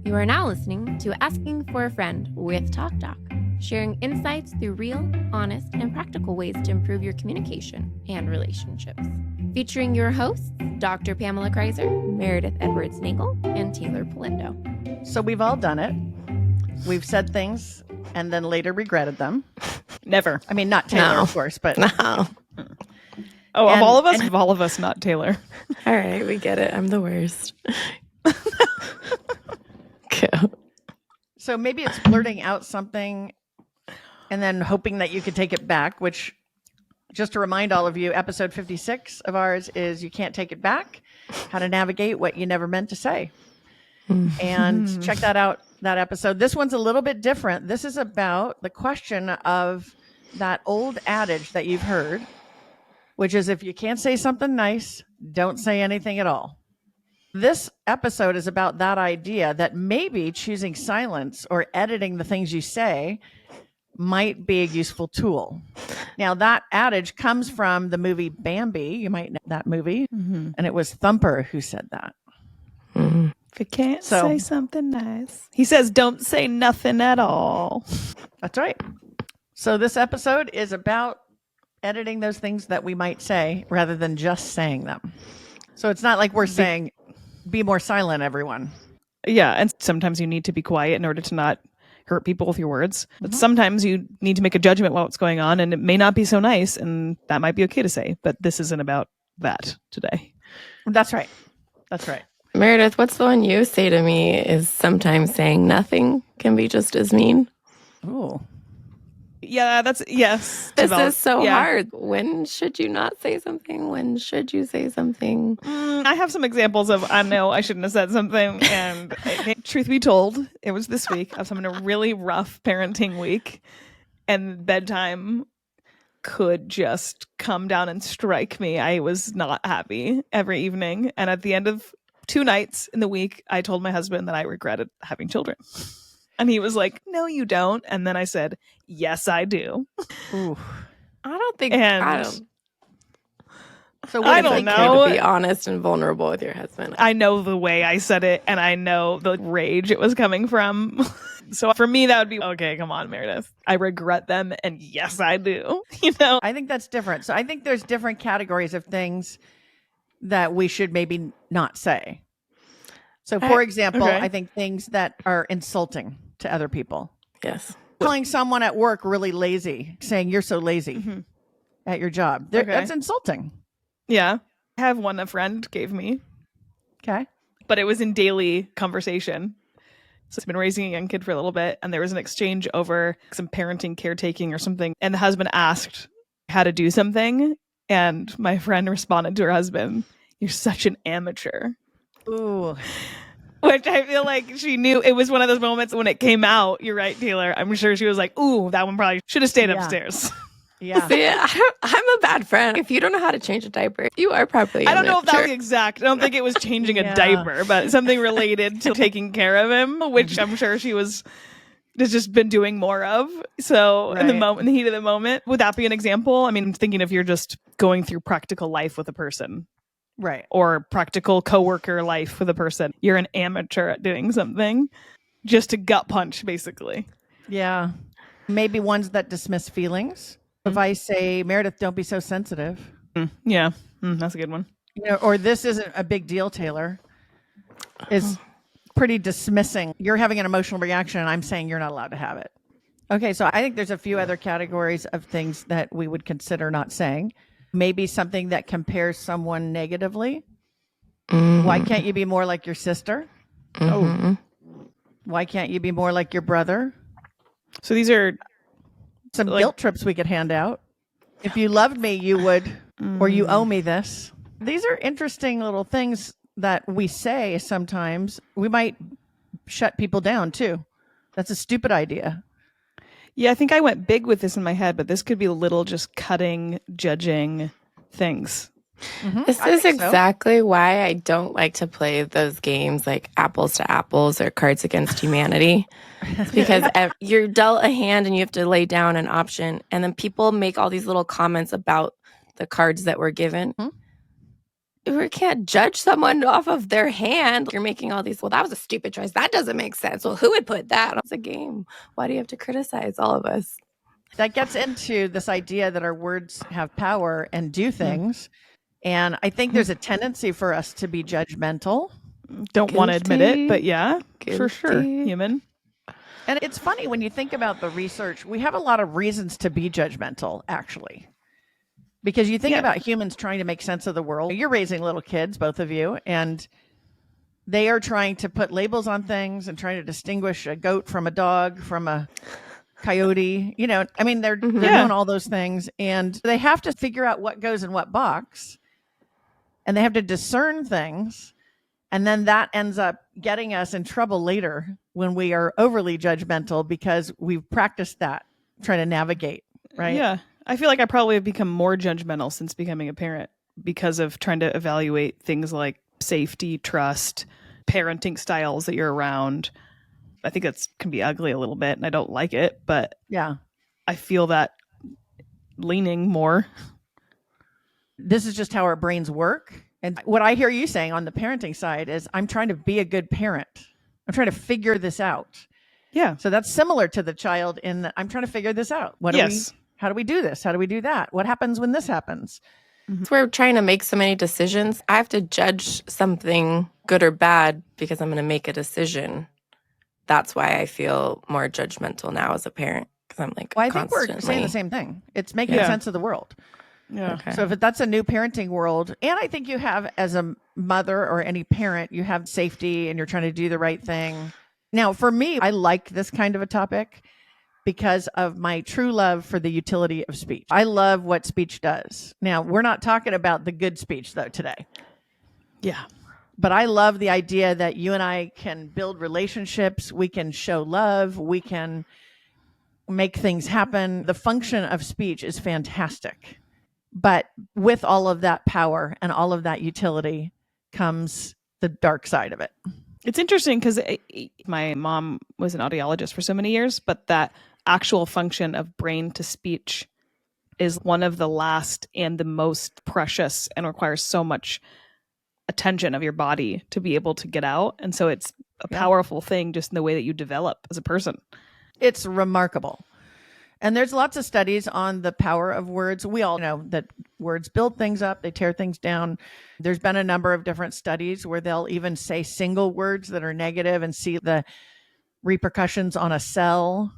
You are now listening to Asking for a Friend with TalkDoc, sharing insights through real, honest, and practical ways to improve your communication and relationships. Featuring your hosts, Dr. Pamela Kreiser, Meredith Edwards Nagel, and Teighlor Polendo. So we've all done it. We've said things and then later regretted them. Never. I mean, not Teighlor, of course, but... No. Oh, of all of us, not Teighlor. All right, we get it. I'm the worst. So maybe it's blurting out something and then hoping that you could take it back, which, just to remind all of you, episode 56 of ours is You Can't Take It Back, How to Navigate What You Never Meant to Say. And check that out, that episode. This one's a little bit different. This is about the question of that old adage that you've heard, which is if you can't say something nice, don't say anything at all. This episode is about that idea that maybe choosing silence or editing the things you say might be a useful tool. Now, that adage comes from the movie Bambi. You might know that movie. Mm-hmm. And it was Thumper who said that. Mm-hmm. If you can't say something nice. He says, don't say nothing at all. That's right. So this episode is about editing those things that we might say rather than just saying them. So it's not like we're saying, be more silent, everyone. Yeah, and sometimes you need to be quiet in order to not hurt people with your words. But sometimes you need to make a judgment about what's going on, and it may not be so nice, and that might be okay to say. But this isn't about that today. That's right. That's right. Meredith, what's the one you say to me is sometimes saying nothing can be just as mean? Oh. Yeah, yes. This is so hard. When should you not say something? When should you say something? I have some examples of, I know I shouldn't have said something. And truth be told, it was this week. I was having a really rough parenting week. And bedtime could just come down and strike me. I was not happy every evening. And at the end of 2 nights in the week, I told my husband that I regretted having children. And he was like, no, you don't. And then I said, yes, I do. Ooh. I don't. So I don't know. To be honest and vulnerable with your husband. I know the way I said it, and I know the rage it was coming from. So for me, that would be, okay, come on, Meredith. I regret them, and yes, I do. I think that's different. So I think there's different categories of things that we should maybe not say. So for example, I think things that are insulting to other people. Yes. Calling someone at work really lazy, saying you're so lazy at your job. That's insulting. Yeah. I have one a friend gave me. Okay. But it was in daily conversation. So it's been raising a young kid for a little bit. And there was an exchange over some parenting, caretaking or something. And the husband asked how to do something. And my friend responded to her husband, you're such an amateur. Ooh. Which I feel like she knew. It was one of those moments when it came out. You're right, Teighlor. I'm sure she was like, ooh, that one probably should have stayed upstairs. Yeah. See, I'm a bad friend. If you don't know how to change a diaper, you are probably I don't know if that was exact. I don't think it was changing a diaper, but something related to taking care of him, which I'm sure she has just been doing more of. So in the heat of the moment, would that be an example? I mean, I'm thinking if you're just going through practical life with a person. Right. Or practical coworker life with a person. You're an amateur at doing something. Just a gut punch, basically. Yeah. Maybe ones that dismiss feelings. If I say, Meredith, don't be so sensitive. Yeah. That's a good one. Or this isn't a big deal, Teighlor. Is pretty dismissing. You're having an emotional reaction and I'm saying you're not allowed to have it. Okay. So I think there's a few other categories of things that we would consider not saying. Maybe something that compares someone negatively. Why can't you be more like your sister? Oh, why can't you be more like your brother? So these are some guilt trips we could hand out. If you loved me, you would, or you owe me this. These are interesting little things that we say sometimes. We might shut people down too. That's a stupid idea. Yeah, I think I went big with this in my head, but this could be little just cutting, judging things. This is exactly why I don't like to play those games like apples to apples or Cards Against Humanity. It's because you're dealt a hand and you have to lay down an option. And then people make all these little comments about the cards that were given. we can't judge someone off of their hand. You're making all these, well, that was a stupid choice. That doesn't make sense. Well, who would put that? It's a game. Why do you have to criticize all of us? That gets into this idea that our words have power and do things. And I think there's a tendency for us to be judgmental. Don't want to admit it, but yeah, for sure. Guilty. Human. And it's funny when you think about the research, we have a lot of reasons to be judgmental, actually. Because you think about humans trying to make sense of the world. You're raising little kids, both of you, and they are trying to put labels on things and trying to distinguish a goat from a dog, from a coyote. You know, I mean, they're doing all those things, and they have to figure out what goes in what box, and they have to discern things. And then that ends up getting us in trouble later when we are overly judgmental because we've practiced that, trying to navigate, right? Yeah. I feel like I probably have become more judgmental since becoming a parent because of trying to evaluate things like safety, trust, parenting styles that you're around. I think that can be ugly a little bit and I don't like it, but yeah, I feel that leaning more. This is just how our brains work. And what I hear you saying on the parenting side is I'm trying to be a good parent. I'm trying to figure this out. Yeah. So that's similar to the child in that I'm trying to figure this out. How do we do this? How do we do that? What happens when this happens? We're trying to make so many decisions. I have to judge something good or bad because I'm going to make a decision. That's why I feel more judgmental now as a parent. Because I'm like, well, I think we're saying the same thing. It's making sense of the world. Yeah. Okay. So if that's a new parenting world, and I think you have as a mother or any parent, you have safety and you're trying to do the right thing. Now, for me, I like this kind of a topic because of my true love for the utility of speech. I love what speech does. Now, we're not talking about the good speech, though, today. Yeah. But I love the idea that you and I can build relationships. We can show love. We can make things happen. The function of speech is fantastic. But with all of that power and all of that utility comes the dark side of it. It's interesting because my mom was an audiologist for so many years, but that actual function of brain to speech is one of the last and the most precious and requires so much attention of your body to be able to get out. And so it's a powerful thing just in the way that you develop as a person. It's remarkable. And there's lots of studies on the power of words. We all know that words build things up, they tear things down. There's been a number of different studies where they'll even say single words that are negative and see the repercussions on a cell.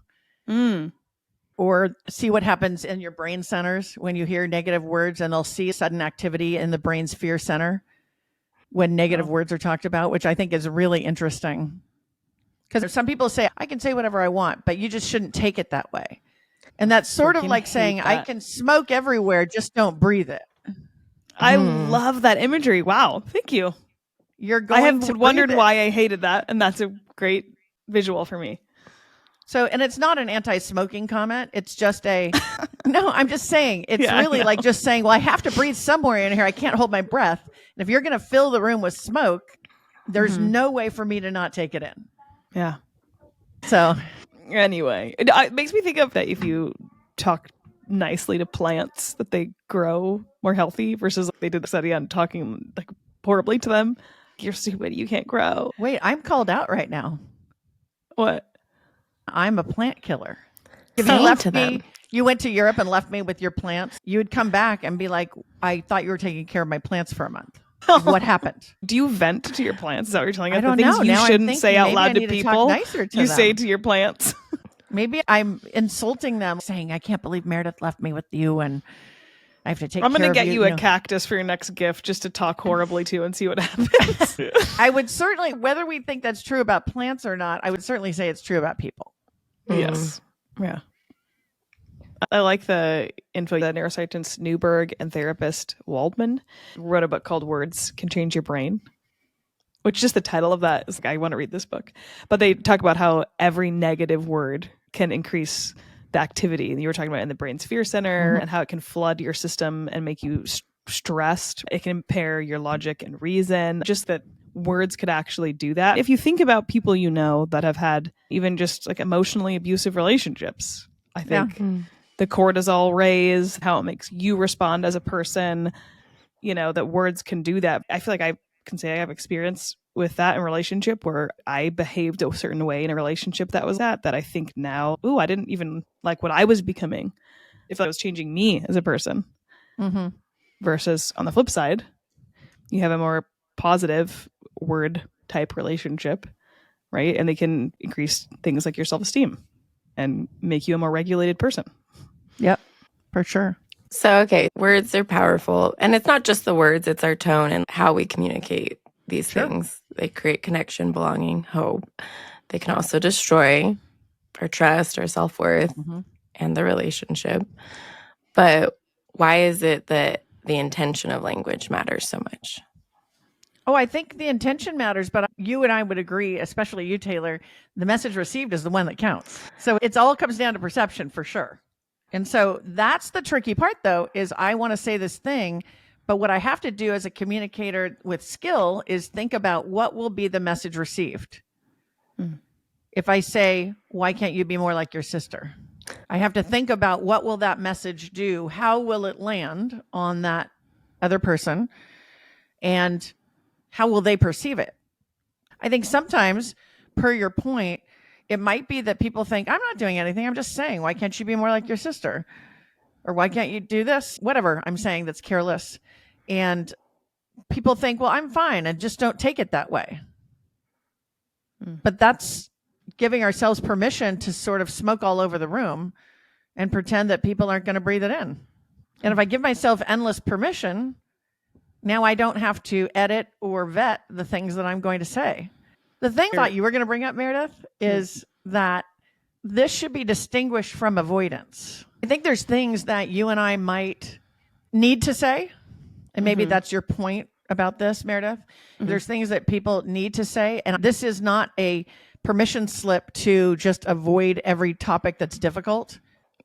Or see what happens in your brain centers when you hear negative words, and they'll see sudden activity in the brain's fear center when negative words are talked about, which I think is really interesting. Because some people say, I can say whatever I want, but you just shouldn't take it that way. And that's sort of like saying, I can smoke everywhere, just don't breathe it. I love that imagery. Wow. Thank you. You're going I have to wondered breathe it. why I hated that. And that's a great visual for me. So, and it's not an anti-smoking comment. It's just no, I'm just saying, it's really like just saying, well, I have to breathe somewhere in here. I can't hold my breath. And if you're going to fill the room with smoke, there's no way for me to not take it in. Yeah. So anyway, it makes me think of that if you talk nicely to plants, that they grow more healthy versus they did a study on talking like horribly to them. You're stupid. You can't grow. wait, I'm called out right now. What? I'm a plant killer. If Say you left to them. me, you went to Europe and left me with your plants, you would come back and be like, I thought you were taking care of my plants for a month. What happened? Do you vent to your plants? Is that what you're telling us? I don't The things know. you Now I'm shouldn't thinking say out maybe loud I to need to talk people. nicer to You them. say to your plants. Maybe I'm insulting them, saying, I can't believe Meredith left me with you and I have to take I'm care going of to get you a know. cactus for your next gift just to talk horribly to and see what happens. I would certainly, whether we think that's true about plants or not, I would certainly say it's true about people. Yes. Yeah. I like the info that neuroscientist Newberg and therapist Waldman wrote a book called Words Can Change Your Brain, which just the title of that is like, I want to read this book. But they talk about how every negative word can increase the activity. And you were talking about in the brain's fear center and how it can flood your system and make you stressed. It can impair your logic and reason. Just that words could actually do that. If you think about people you know that have had even just like emotionally abusive relationships, I think the cortisol raise, how it makes you respond as a person. that words can do that. I feel like I can say I have experience with that in a relationship where I behaved a certain way in a relationship that I think now, I didn't even like what I was becoming. If I was changing me as a person. Mm-hmm. Versus on the flip side, you have a more positive word type relationship, right? And they can increase things like your self-esteem and make you a more regulated person. Yep, for sure. So, okay, words are powerful. And it's not just the words, it's our tone and how we communicate these things. They create connection, belonging, hope. They can also destroy our trust, our self-worth, and the relationship. But why is it that the intention of language matters so much? Oh, I think the intention matters, but you and I would agree, especially you, Teighlor, the message received is the one that counts. So it all comes down to perception for sure. And so that's the tricky part, though, is I want to say this thing, but what I have to do as a communicator with skill is think about what will be the message received. If I say, why can't you be more like your sister? I have to think about what will that message do? How will it land on that other person? And how will they perceive it? I think sometimes, per your point, it might be that people think, I'm not doing anything. I'm just saying, why can't you be more like your sister? Or why can't you do this? Whatever I'm saying that's careless. And people think, well, I'm fine. And just don't take it that way. But that's giving ourselves permission to sort of smoke all over the room and pretend that people aren't going to breathe it in. And if I give myself endless permission, now I don't have to edit or vet the things that I'm going to say. The thing I thought you were going to bring up, Meredith, is that this should be distinguished from avoidance. I think there's things that you and I might need to say, and maybe that's your point about this, Meredith. There's things that people need to say, and this is not a permission slip to just avoid every topic that's difficult.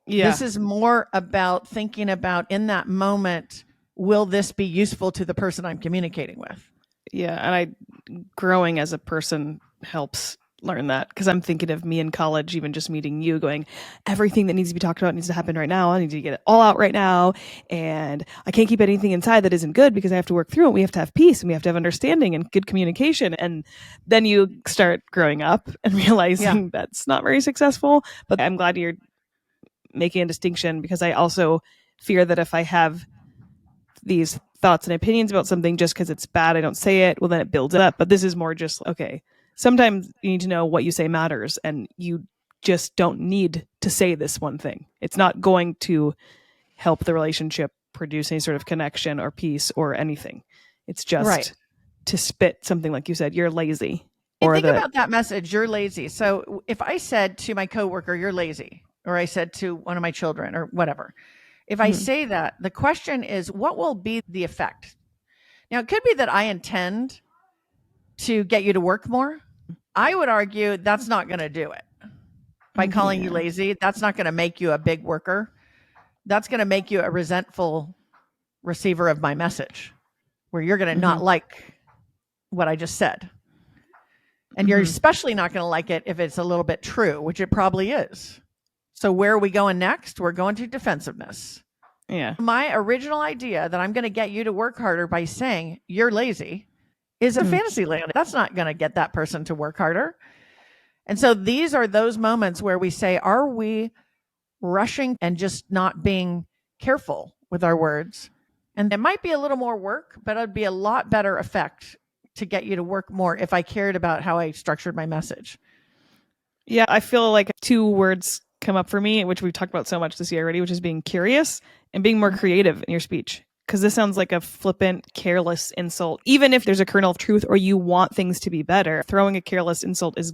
Yeah. This is more about thinking about in that moment, will this be useful to the person I'm communicating with? Yeah, and growing as a person helps learn that, because I'm thinking of me in college, even just meeting you, going, everything that needs to be talked about needs to happen right now. I need to get it all out right now, and I can't keep anything inside that isn't good because I have to work through it. We have to have peace and we have to have understanding and good communication. And then you start growing up and realizing that's not very successful. But I'm glad you're making a distinction, because I also fear that if I have these thoughts and opinions about something just because it's bad, I don't say it, well, then it builds it up. But this is more just, okay, sometimes you need to know what you say matters, and you just don't need to say this one thing. It's not going to help the relationship produce any sort of connection or peace or anything. It's just to spit something like you said, you're lazy. Or think about that message, you're lazy. So if I said to my coworker, you're lazy, or I said to one of my children or whatever, if I say that, the question is, what will be the effect? Now, it could be that I intend to get you to work more. I would argue that's not going to do it. By calling you lazy, that's not going to make you a big worker. That's going to make you a resentful receiver of my message, where you're going to not like what I just said. And you're especially not going to like it if it's a little bit true, which it probably is. So where are we going next? We're going to defensiveness. Yeah. My original idea that I'm going to get you to work harder by saying you're lazy is a fantasy land. That's not going to get that person to work harder. And so these are those moments where we say, are we rushing and just not being careful with our words? And it might be a little more work, but it'd be a lot better effect to get you to work more if I cared about how I structured my message. Yeah, I feel like two words come up for me, which we've talked about so much this year already, which is being curious and being more creative in your speech. Because this sounds like a flippant, careless insult. Even if there's a kernel of truth or you want things to be better, throwing a careless insult is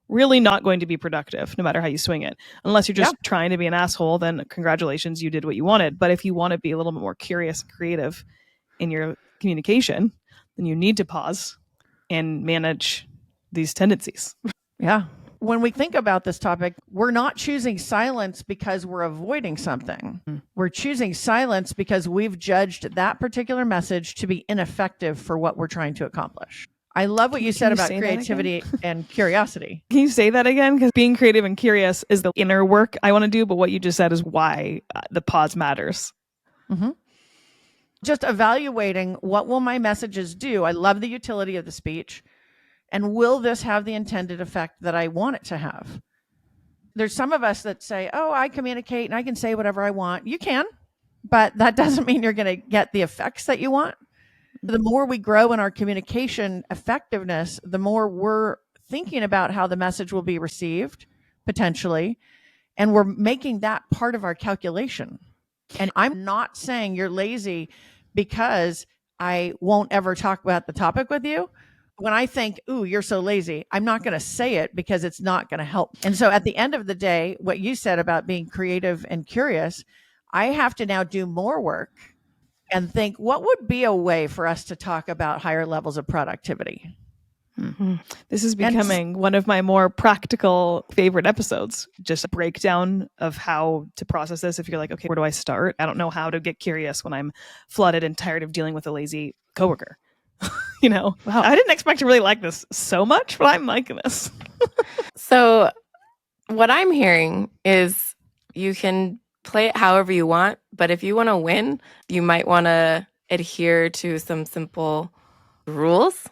really not going to be productive, no matter how you swing it. Unless you're just trying to be an asshole, then congratulations, you did what you wanted. But if you want to be a little bit more curious and creative in your communication, then you need to pause and manage these tendencies. Yeah. When we think about this topic, we're not choosing silence because we're avoiding something. We're choosing silence because we've judged that particular message to be ineffective for what we're trying to accomplish. I love what you said about creativity and curiosity. Can you say that again? Because being creative and curious is the inner work I want to do, but what you just said is why the pause matters. Just evaluating, what will my messages do? I love the utility of the speech. And will this have the intended effect that I want it to have? There's some of us that say, oh, I communicate and I can say whatever I want. You can, but that doesn't mean you're going to get the effects that you want. The more we grow in our communication effectiveness, the more we're thinking about how the message will be received, potentially, and we're making that part of our calculation. And I'm not saying you're lazy because I won't ever talk about the topic with you. When I think, ooh, you're so lazy, I'm not going to say it because it's not going to help. And so at the end of the day, what you said about being creative and curious, I have to now do more work and think, what would be a way for us to talk about higher levels of productivity? Mm-hmm. This is becoming one of my more practical favorite episodes. Just a breakdown of how to process this. If you're like, okay, where do I start? I don't know how to get curious when I'm flooded and tired of dealing with a lazy coworker. Wow, I didn't expect to really like this so much, but I'm liking this. So what I'm hearing is you can play it however you want, but if you want to win, you might want to adhere to some simple rules.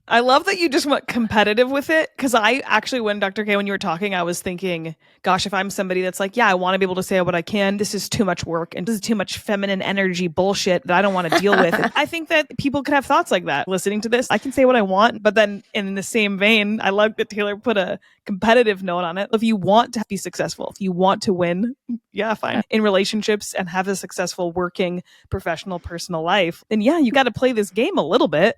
I love that you just went competitive with it, because I actually, when Dr. K, when you were talking, I was thinking, gosh, if I'm somebody that's like, yeah, I want to be able to say what I can, this is too much work and this is too much feminine energy bullshit that I don't want to deal with. I think that people could have thoughts like that listening to this. I can say what I want, but then in the same vein, I love that Teighlor put a competitive note on it. If you want to be successful, if you want to win, yeah, fine, in relationships and have a successful working, professional, personal life, then yeah, you got to play this game a little bit.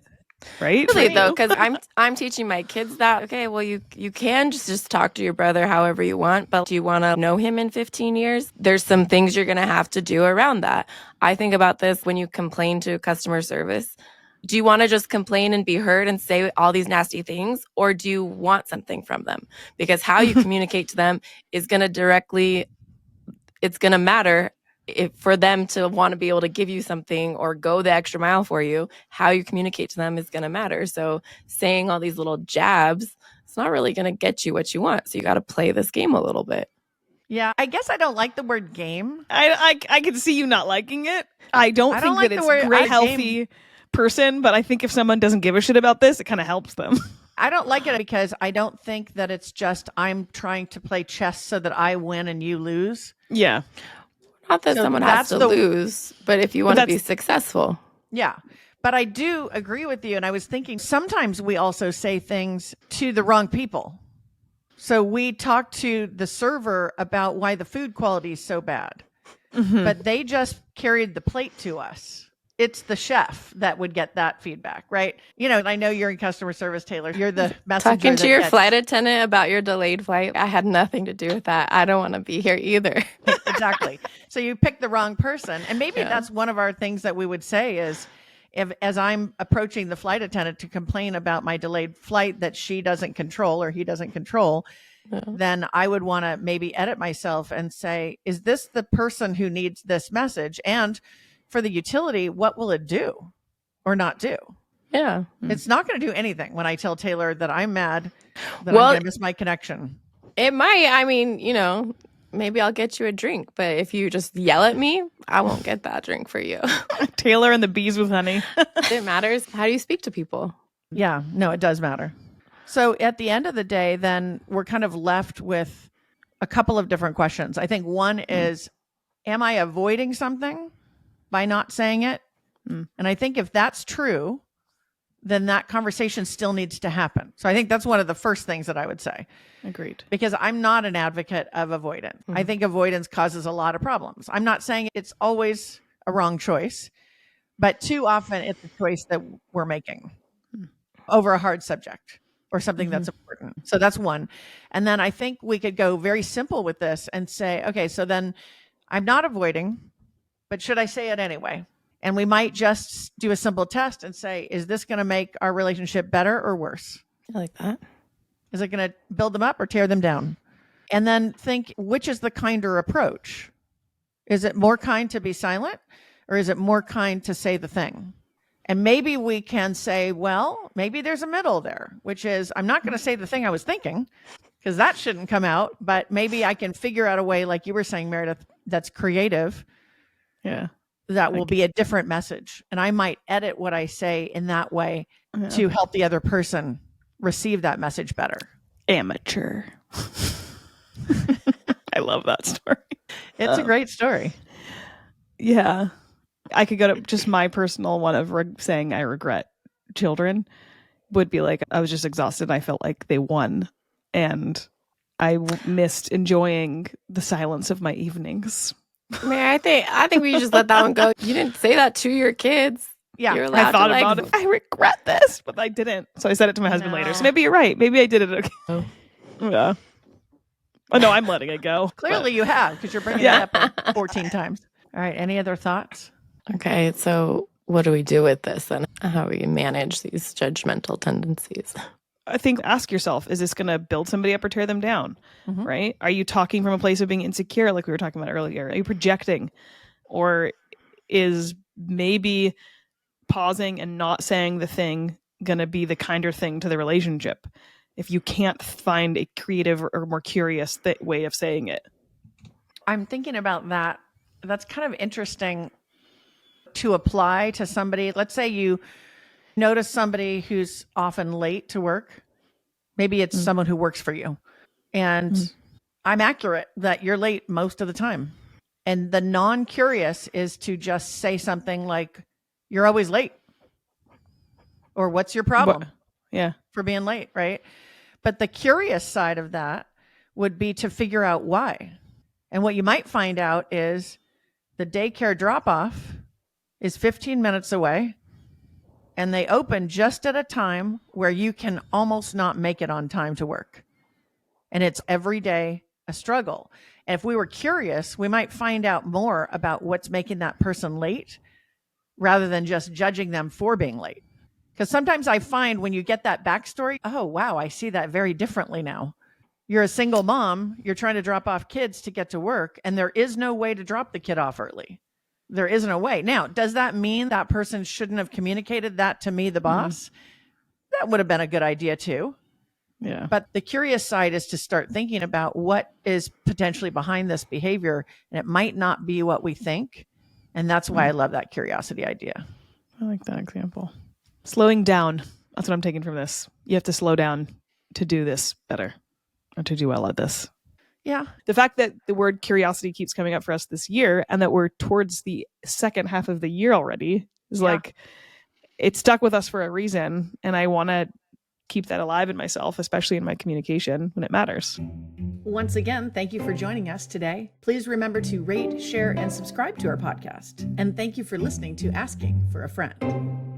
Right? Really though, because I'm teaching my kids that, okay, well, you can just talk to your brother however you want, but do you want to know him in 15 years? There's some things you're going to have to do around that. I think about this when you complain to customer service. Do you want to just complain and be heard and say all these nasty things, or do you want something from them? Because how you communicate to them is going to it's going to matter. For them to want to be able to give you something or go the extra mile for you, how you communicate to them is going to matter. So saying all these little jabs, it's not really going to get you what you want. So you got to play this game a little bit. Yeah, I guess I don't like the word game. I can see you not liking it. I don't think like that it's a great, healthy person, but I think if someone doesn't give a shit about this, it kind of helps them. I don't like it because I don't think that it's just I'm trying to play chess so that I win and you lose. Yeah. Not that someone has to lose, but if you want to be successful. Yeah. But I do agree with you. And I was thinking sometimes we also say things to the wrong people. So we talk to the server about why the food quality is so bad, but they just carried the plate to us. It's the chef that would get that feedback, right? I know you're in customer service, Teighlor. You're the messenger. Talking to your flight attendant about your delayed flight. I had nothing to do with that. I don't want to be here either. Exactly. So you picked the wrong person. And maybe that's one of our things that we would say is, as I'm approaching the flight attendant to complain about my delayed flight that she doesn't control or he doesn't control, then I would want to maybe edit myself and say, is this the person who needs this message? And for the utility, what will it do or not do? Yeah. It's not going to do anything when I tell Teighlor that I'm mad, that I'm going to miss my connection. It might. I mean, maybe I'll get you a drink, but if you just yell at me, I won't get that drink for you. Teighlor and the bees with honey. It matters. How do you speak to people? Yeah, no, it does matter. So at the end of the day, then we're kind of left with a couple of different questions. I think one is, am I avoiding something by not saying it? And I think if that's true, then that conversation still needs to happen. So I think that's one of the first things that I would say. Agreed. Because I'm not an advocate of avoidance. I think avoidance causes a lot of problems. I'm not saying it's always a wrong choice, but too often it's a choice that we're making over a hard subject or something that's important. So that's one. And then I think we could go very simple with this and say, okay, so then I'm not avoiding, but should I say it anyway? And we might just do a simple test and say, is this going to make our relationship better or worse? I like that. Is it going to build them up or tear them down? And then think, which is the kinder approach? Is it more kind to be silent, or is it more kind to say the thing? And maybe we can say, well, maybe there's a middle there, which is, I'm not going to say the thing I was thinking, because that shouldn't come out, but maybe I can figure out a way, like you were saying, Meredith, that's creative. Yeah. that will be a different message. And I might edit what I say in that way to help the other person receive that message better. Amateur. I love that story. It's a great story. Yeah. I could go to just my personal one of saying I regret children would be like, I was just exhausted. I felt like they won. And I missed enjoying the silence of my evenings. I mean, I think we just let that one go. You didn't say that to your kids. Yeah. You're allowed I thought to, about it. I regret this, but I didn't. So I said it to my husband later. So maybe you're right. Maybe I did it. Okay. Oh. Yeah. Oh, no, I'm letting it go. Clearly you have, because you're bringing it up 14 times. All right. Any other thoughts? Okay. So what do we do with this and how we manage these judgmental tendencies? I think ask yourself, is this going to build somebody up or tear them down? Right? Are you talking from a place of being insecure like we were talking about earlier? Are you projecting? Or is maybe pausing and not saying the thing going to be the kinder thing to the relationship if you can't find a creative or more curious way of saying it? I'm thinking about that. That's kind of interesting to apply to somebody. Let's say you notice somebody who's often late to work. Maybe it's someone who works for you. And I'm accurate that you're late most of the time. And the non-curious is to just say something like, you're always late. Or what's your problem for being late, right? But the curious side of that would be to figure out why. And what you might find out is the daycare drop-off is 15 minutes away. And they open just at a time where you can almost not make it on time to work. And it's every day a struggle. And if we were curious, we might find out more about what's making that person late rather than just judging them for being late. Because sometimes I find when you get that backstory, oh, wow, I see that very differently now. You're a single mom, you're trying to drop off kids to get to work, and there is no way to drop the kid off early. There isn't a way. Now, does that mean that person shouldn't have communicated that to me, the boss? That would have been a good idea too. Yeah. But the curious side is to start thinking about what is potentially behind this behavior. And it might not be what we think. And that's why I love that curiosity idea. I like that example. Slowing down. That's what I'm taking from this. You have to slow down to do this better or to do well at this. Yeah. The fact that the word curiosity keeps coming up for us this year and that we're towards the second half of the year already is like, it stuck with us for a reason. And I want to keep that alive in myself, especially in my communication when it matters. Once again, thank you for joining us today. Please remember to rate, share, and subscribe to our podcast. And thank you for listening to Asking for a Friend.